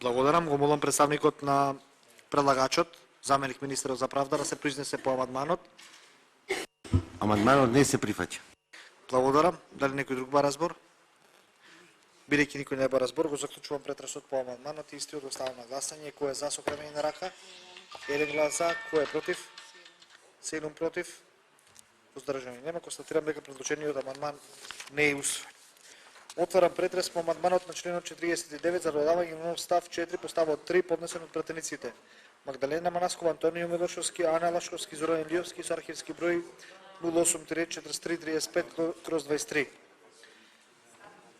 Благодарам. Го молам представникот на предлагачот, заменик министерот за правда, да се произнесе по амандманот. Амандманот не се прифаќа. Благодарам. Дали некој друг бара збор? Бидејќи никој не бара збор, го заклучувам претресот по амандманот и истиот го ставам на гласање. Кој е за со премени на рака? Еден глас за. Кој е против? 7 против. Воздржани нема. Констатирам дека предложениот амандман не е усвоен. Отварам претрес по амандманот на членот 49 за додавање на нов став 4 по ставот 3 поднесен од пратениците Магдалена Манаскова, Антонио Милошовски, Ана Лашковски, Зоран Илиевски со архивски број 08-43-35/23.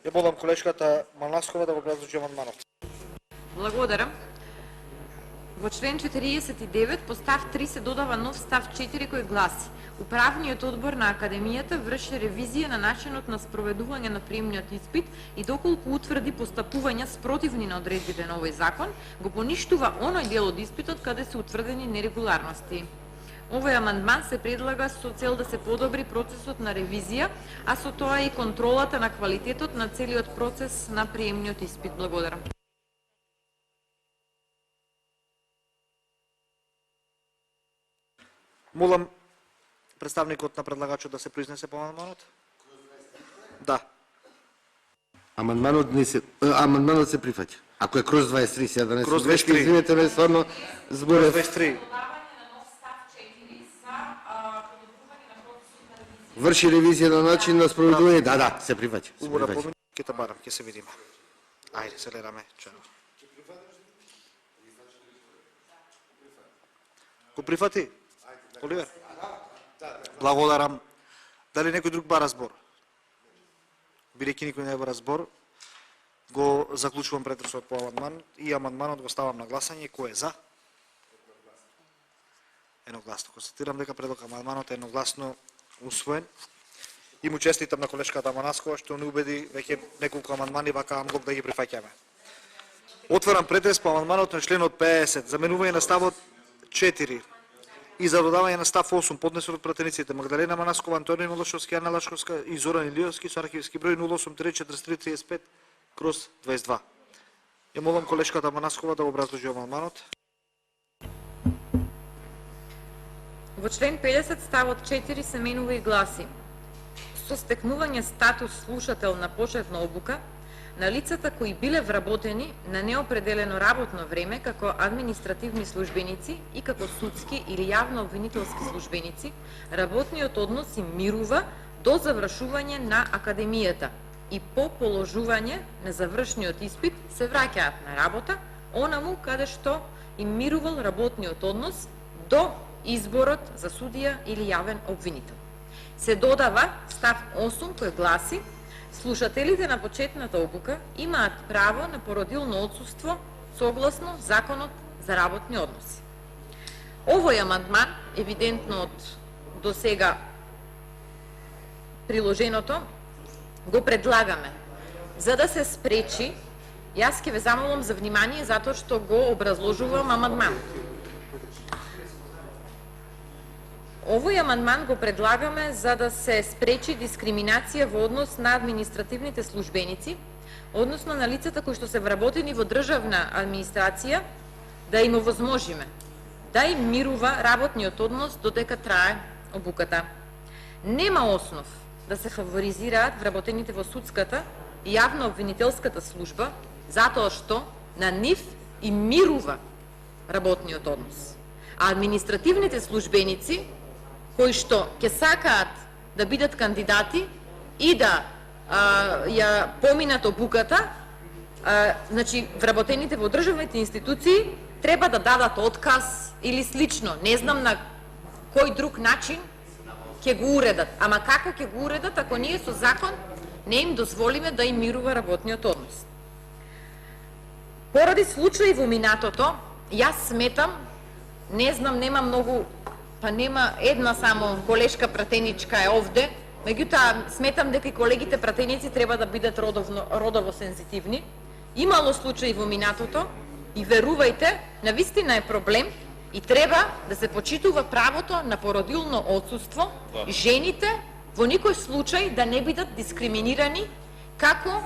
Ја молам колешката Манаскова да го образложи амандманот. Благодарам. Во член 49 по став 3 се додава нов став 4 кој гласи: Управниот одбор на Академијата врши ревизија на начинот на спроведување на приемниот испит и доколку утврди постапувања спротивни на одредбите на овој закон, го поништува оној дел од испитот каде се утврдени нерегуларности. Овој амандман се предлага со цел да се подобри процесот на ревизија, а со тоа и контролата на квалитетот на целиот процес на приемниот испит. Благодарам. Молам представникот на предлагачот да се произнесе по амандманот. Да. Амандманот се прифаќа. Ако е кроз 23, сега да не Кроз се грешка, 23. извинете ме, стварно зборев. 23. Врши ревизија на начин на спроведување. Да, се прифаќа. Се Убора прифаќа. поминок, ќе те барам, ќе се видиме. Ајде, се лераме. Чао. Го прифати? Оливер? Благодарам. Дали некој друг бара збор? Бидејќи никој не бара збор, го заклучувам претресот по амандман и амандманот го ставам на гласање. Кој е за? Едногласно. Констатирам дека предлог амандманот е едногласно усвоен. И му честитам на колешката Манаскова што не убеди веќе неколку амандмани вака амблок да ги прифаќаме. Отварам претрес по амандманот на членот 50, заменување на ставот 4 и за додавање на став 8 поднесен од пратениците Магдалена Манаскова, Антонио Милошовски, Ана Лашковска и Зоран Илиевски со архивски број 08-343-35/22. Ја молам колешката Манаскова да го образложи амандманот. Во член 50 ставот 4 се менува и гласи: Со стекнување статус слушател на почетна обука на лицата кои биле вработени на неопределено работно време како административни службеници и како судски или јавно обвинителски службеници, работниот однос им мирува до завршување на академијата и по положување на завршниот испит се враќаат на работа онаму каде што им мирувал работниот однос до изборот за судија или јавен обвинител. Се додава став 8 кој гласи: Слушателите на почетната обука имаат право на породилно отсуство согласно Законот за работни односи. Овој амандман, евидентно од досега приложеното, го предлагаме за да се спречи. Јас ќе ве замолам за внимание затоа што го образложувам амандман. Овој амандман го предлагаме за да се спречи дискриминација во однос на административните службеници, односно на лицата кои што се вработени во државна администрација, да им овозможиме да им мирува работниот однос додека трае обуката. Нема основ да се фаворизираат вработените во судската и јавно обвинителската служба, затоа што на нив им мирува работниот однос. А административните службеници кои што ќе сакаат да бидат кандидати и да ја поминат обуката, значи вработените во државните институции треба да дадат отказ или слично. Не знам на кој друг начин ќе го уредат. Ама како ќе го уредат ако ние со закон не им дозволиме да им мирува работниот однос? Поради случаи во минатото, јас сметам, не знам, нема многу, па нема една само колешка пратеничка е овде, меѓутоа сметам дека и колегите пратеници треба да бидат родово сензитивни. Имало случаи во минатото и верувајте, навистина е проблем и треба да се почитува правото на породилно отсуство, жените во никој случај да не бидат дискриминирани како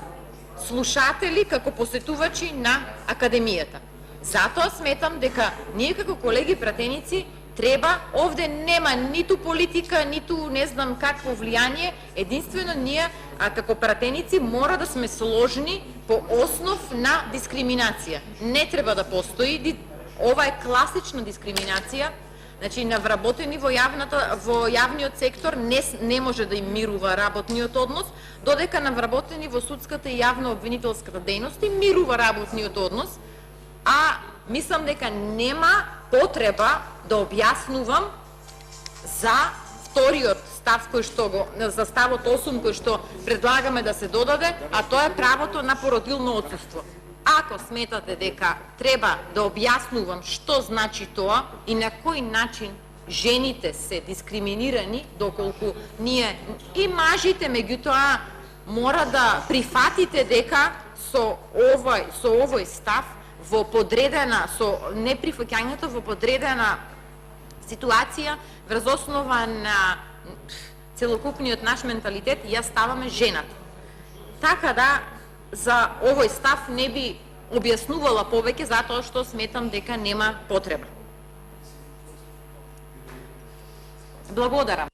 слушатели како посетувачи на академијата. Затоа сметам дека ние како колеги пратеници треба, овде нема ниту политика, ниту не знам какво влијание, единствено ние како пратеници мора да сме сложни по основ на дискриминација. Не треба да постои, ова е класична дискриминација. Значи, на вработени во јавниот сектор не може да им мирува работниот однос, додека на вработени во судската и јавно обвинителската дејност им мирува работниот однос, а мислам дека нема потреба да објаснувам за вториот став за ставот 8 кој што предлагаме да се додаде, а тоа е правото на породилно отсуство. Ако сметате дека треба да објаснувам што значи тоа и на кој начин жените се дискриминирани, доколку ние и мажите, меѓутоа мора да прифатите дека со овој став во подредена, со неприфаќањето во подредена ситуација врз основа на целокупниот наш менталитет, ја ставаме жената. Така да, за овој став не би објаснувала повеќе, затоа што сметам дека нема потреба. Благодарам.